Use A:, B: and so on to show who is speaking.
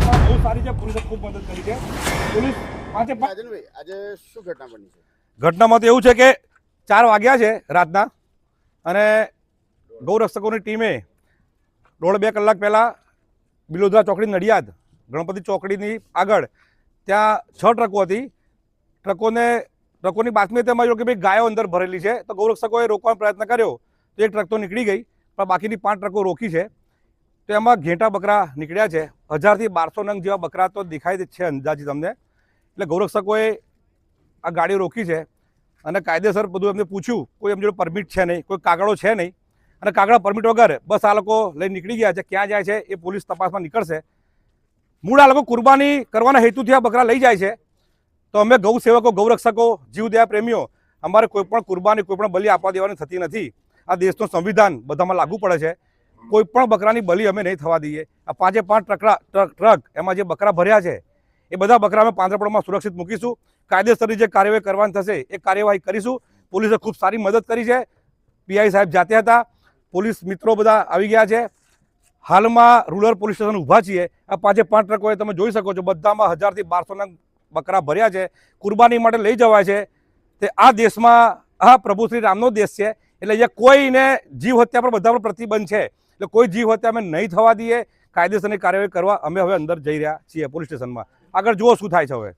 A: બહુ સારી છે, પોલીસે ખૂબ મદદ કરી છે. પોલીસ પાંચે પાંચ.
B: રાજનભાઈ, આજે શું ઘટના બની છે?
A: ઘટનામાં તો એવું છે કે 4 વાગ્યા છે રાતના, અને ગૌરક્ષકોની ટીમે 1.5-2 કલાક પહેલાં બિલોદરા ચોકડી નડિયાદ ગણપતિ ચોકડીની આગળ ત્યાં 6 ટ્રકો હતી. ટ્રકોની બાતમી તેમાં જો કે ભાઈ ગાયો અંદર ભરેલી છે, તો ગૌરક્ષકોએ રોકવાનો પ્રયત્ન કર્યો તો એક ટ્રક તો નીકળી ગઈ, પણ બાકીની 5 ટ્રકો રોકી છે. તો એમાં ઘેટા બકરા નીકળ્યા છે. 1000 થી 1200 નંગ જેવા બકરા તો દેખાય જ છે અંદાજિત તમને. એટલે ગૌરક્ષકોએ આ ગાડી રોકી છે અને કાયદેસર બધું એમને પૂછ્યું. કોઈ એમ જોડે પરમિટ છે નહીં, કોઈ કાગળો છે નહીં, અને કાગળ પરમિટ વગર બસ આ લોકો લઈને નીકળી ગયા છે. ક્યાં જાય છે એ પોલીસ તપાસમાં નીકળશે. મૂળ આ લોકો કુરબાની કરવાના હેતુથી આ બકરા લઈ જાય છે. તો અમે ગૌ સેવકો, ગૌરક્ષકો, જીવદયા પ્રેમીઓ, અમારે કોઈ પણ કુરબાની, કોઈ પણ બલિ આપવા દેવાની થતી નથી. આ દેશનું સંવિધાન બધામાં લાગુ પડે છે. કોઈ પણ બકરાની બલિ અમે નહીં થવા દઈએ. આ 5 ટ્રક એમાં જે બકરા ભર્યા છે એ બધા બકરા અમે પાંજરાપોળમાં સુરક્ષિત મૂકીશું. કાયદેસરની જે કાર્યવાહી કરવાની થશે એ કાર્યવાહી કરીશું. પોલીસે ખૂબ સારી મદદ કરી છે. પીઆઈ સાહેબ જાતે હતા, પોલીસ મિત્રો બધા આવી ગયા છે. હાલમાં રૂરલ પોલીસ સ્ટેશન ઊભા છીએ. આ 5 ટ્રકોએ તમે જોઈ શકો છો, બધામાં 1000 થી 1200 નંગ બકરા ભર્યા છે. કુરબાની માટે લઈ જવાય છે. તે આ દેશમાં આ પ્રભુ શ્રી રામનો દેશ છે, એટલે અહીંયા કોઈને જીવ હત્યા પર બધા પર પ્રતિબંધ છે. એટલે કોઈ જીવ હત્યા અમે નહીં થવા દઈએ. કાયદેસરની કાર્યવાહી કરવા અમે હવે અંદર જઈ રહ્યા છીએ પોલીસ સ્ટેશનમાં. આગળ જુઓ શું થાય છે હવે.